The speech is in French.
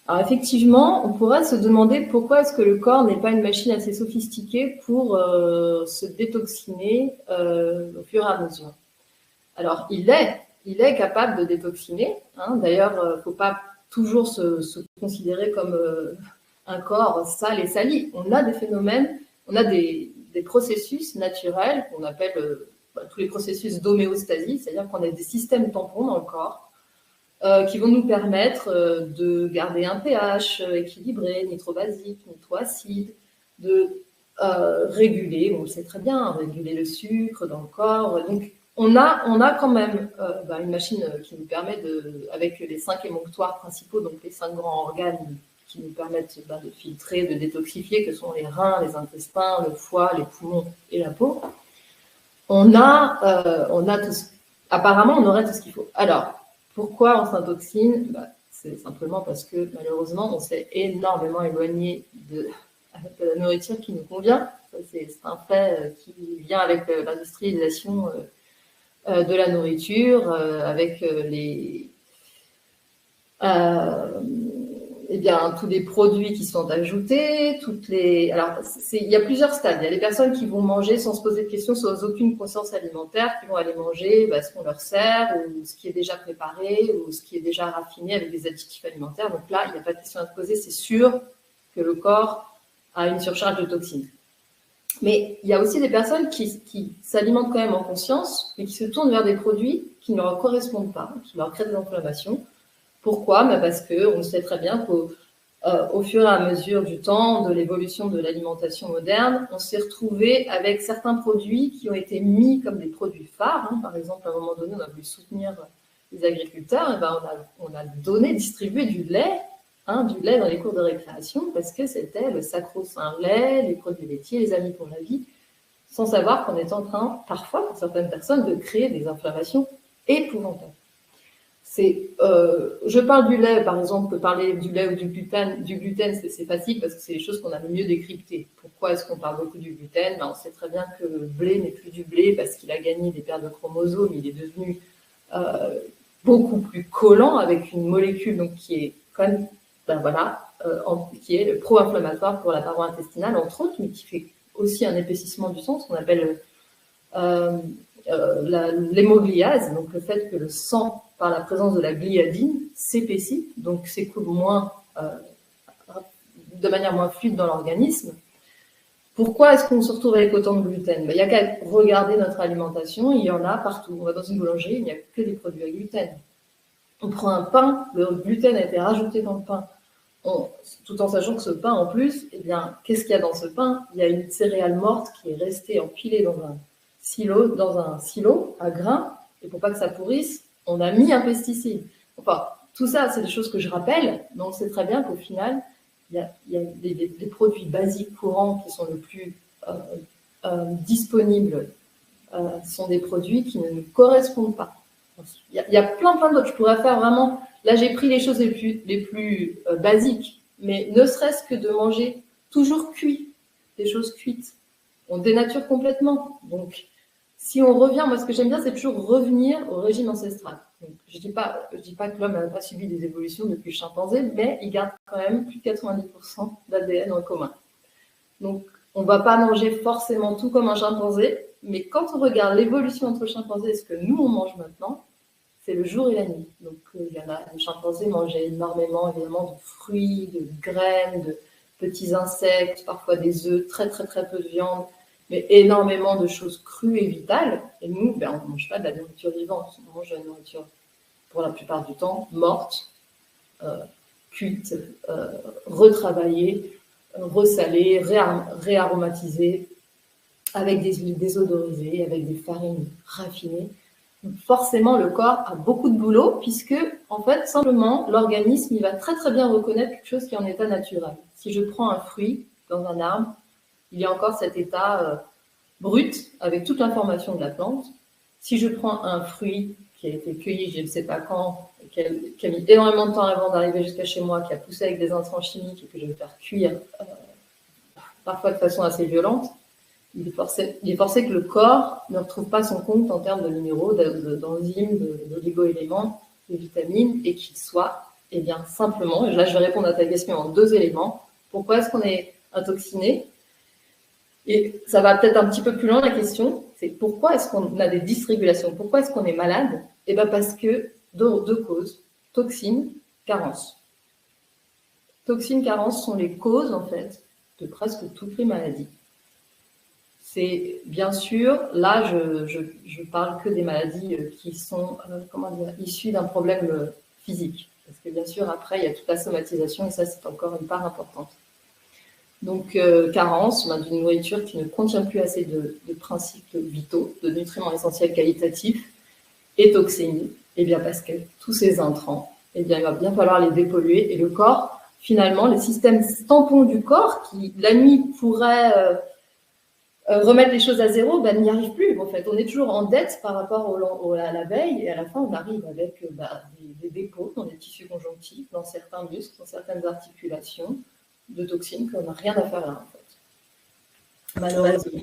Alors effectivement, on pourrait se demander pourquoi est-ce que le corps n'est pas une machine assez sophistiquée pour se détoxiner au fur et à mesure. Alors il est capable de détoxiner. Hein. D'ailleurs, il ne faut pas toujours se considérer comme un corps sale et sali. On a des phénomènes, on a des processus naturels qu'on appelle tous les processus d'homéostasie, c'est-à-dire qu'on a des systèmes tampons dans le corps qui vont nous permettre de garder un pH équilibré, ni trop basique, ni trop acide, de réguler, on le sait très bien, réguler le sucre dans le corps. Donc, on a quand même une machine qui nous permet, avec les 5 émonctoires principaux, donc les 5 grands organes qui nous permettent de filtrer, de détoxifier, que sont les reins, les intestins, le foie, les poumons et la peau. On a tout apparemment, on aurait tout ce qu'il faut. Alors, pourquoi on s'intoxine? C'est simplement parce que malheureusement, on s'est énormément éloigné de la nourriture qui nous convient. C'est un fait qui vient avec l'industrialisation de la nourriture, avec tous les produits qui sont ajoutés, Alors, il y a plusieurs stades. Il y a les personnes qui vont manger sans se poser de questions, sans aucune conscience alimentaire, qui vont aller manger ce qu'on leur sert, ou ce qui est déjà préparé, ou ce qui est déjà raffiné avec des additifs alimentaires. Donc là, il n'y a pas de question à se poser. C'est sûr que le corps a une surcharge de toxines. Mais il y a aussi des personnes qui s'alimentent quand même en conscience, mais qui se tournent vers des produits qui ne leur correspondent pas, qui leur créent des inflammations. Pourquoi? Parce qu'on sait très bien qu'au fur et à mesure du temps, de l'évolution de l'alimentation moderne, on s'est retrouvé avec certains produits qui ont été mis comme des produits phares. Hein. Par exemple, à un moment donné, on a voulu soutenir les agriculteurs, et on a distribué du lait dans les cours de récréation, parce que c'était le sacro-saint lait, les produits laitiers, les amis pour la vie, sans savoir qu'on était en train, parfois, pour certaines personnes, de créer des inflammations épouvantables. Je parle du lait, par exemple, parler du lait ou du gluten, c'est facile parce que c'est les choses qu'on a le mieux décryptées. Pourquoi est-ce qu'on parle beaucoup du gluten? On sait très bien que le blé n'est plus du blé parce qu'il a gagné des paires de chromosomes, il est devenu beaucoup plus collant, avec une molécule donc, qui est quand même, qui est pro-inflammatoire pour la paroi intestinale, entre autres, mais qui fait aussi un épaississement du sang, ce qu'on appelle l'hémogliase, donc le fait que le sang, par la présence de la gliadine, s'épaissit, donc s'écoule de manière moins fluide dans l'organisme. Pourquoi est-ce qu'on se retrouve avec autant de gluten? Il n'y a qu'à regarder notre alimentation, il y en a partout. On va dans une boulangerie, il n'y a que des produits à gluten. On prend un pain, le gluten a été rajouté dans le pain, tout en sachant que ce pain, en plus, qu'est-ce qu'il y a dans ce pain? Il y a une céréale morte qui est restée empilée dans un silo à grains, et pour pas que ça pourrisse, on a mis un pesticide. Enfin, tout ça, c'est des choses que je rappelle, mais on sait très bien qu'au final, il y a des produits basiques courants qui sont le plus disponibles, sont des produits qui ne nous correspondent pas. Il y a plein d'autres. Je pourrais faire vraiment... Là, j'ai pris les choses les plus basiques, mais ne serait-ce que de manger toujours cuit, des choses cuites, on dénature complètement. Donc, si on revient, moi, ce que j'aime bien, c'est toujours revenir au régime ancestral. Donc, je dis pas que l'homme n'a pas subi des évolutions depuis le chimpanzé, mais il garde quand même plus de 90% d'ADN en commun. Donc, on ne va pas manger forcément tout comme un chimpanzé, mais quand on regarde l'évolution entre chimpanzés et ce que nous, on mange maintenant, c'est le jour et la nuit. Donc, les chimpanzés mangeaient énormément, évidemment, de fruits, de graines, de petits insectes, parfois des œufs, très, très, très peu de viande, mais énormément de choses crues et vitales. Et nous, on ne mange pas de la nourriture vivante. On mange de la nourriture, pour la plupart du temps, morte, cuite, retravaillée, ressalée, réaromatisée, avec des huiles désodorisées, avec des farines raffinées. Donc forcément, le corps a beaucoup de boulot, puisque, en fait, simplement, l'organisme, il va très très bien reconnaître quelque chose qui est en état naturel. Si je prends un fruit dans un arbre, il y a encore cet état brut, avec toute l'information de la plante. Si je prends un fruit qui a été cueilli, je ne sais pas quand, qui a mis énormément de temps avant d'arriver jusqu'à chez moi, qui a poussé avec des intrants chimiques et que je vais faire cuire, parfois de façon assez violente, il est forcé que le corps ne retrouve pas son compte en termes de minéraux, d'enzymes, d'oligo-éléments, de vitamines, et qu'il soit Eh bien, simplement, et là je vais répondre à ta question en 2 éléments. Pourquoi est-ce qu'on est intoxiné? Et ça va peut-être un petit peu plus loin la question, c'est pourquoi est-ce qu'on a des dysrégulations? Pourquoi est-ce qu'on est malade? Eh bien parce que deux causes, toxines, carence. Toxines, carence sont les causes en fait de presque toutes les maladies. C'est bien sûr, là je parle que des maladies qui sont issues d'un problème physique. Parce que bien sûr après il y a toute la somatisation et ça c'est encore une part importante. Donc, carence d'une nourriture qui ne contient plus assez de principes vitaux, de nutriments essentiels qualitatifs, et toxémie, eh bien parce que tous ces intrants, eh bien il va bien falloir les dépolluer, et le corps, finalement, les systèmes tampons du corps, qui la nuit pourraient remettre les choses à zéro, ben, n'y arrivent plus. En fait, on est toujours en dette par rapport à la veille, et à la fin, on arrive avec des dépôts dans les tissus conjonctifs, dans certains muscles, dans certaines articulations, de toxines qu'on n'a rien à faire là, en fait. Malheureusement.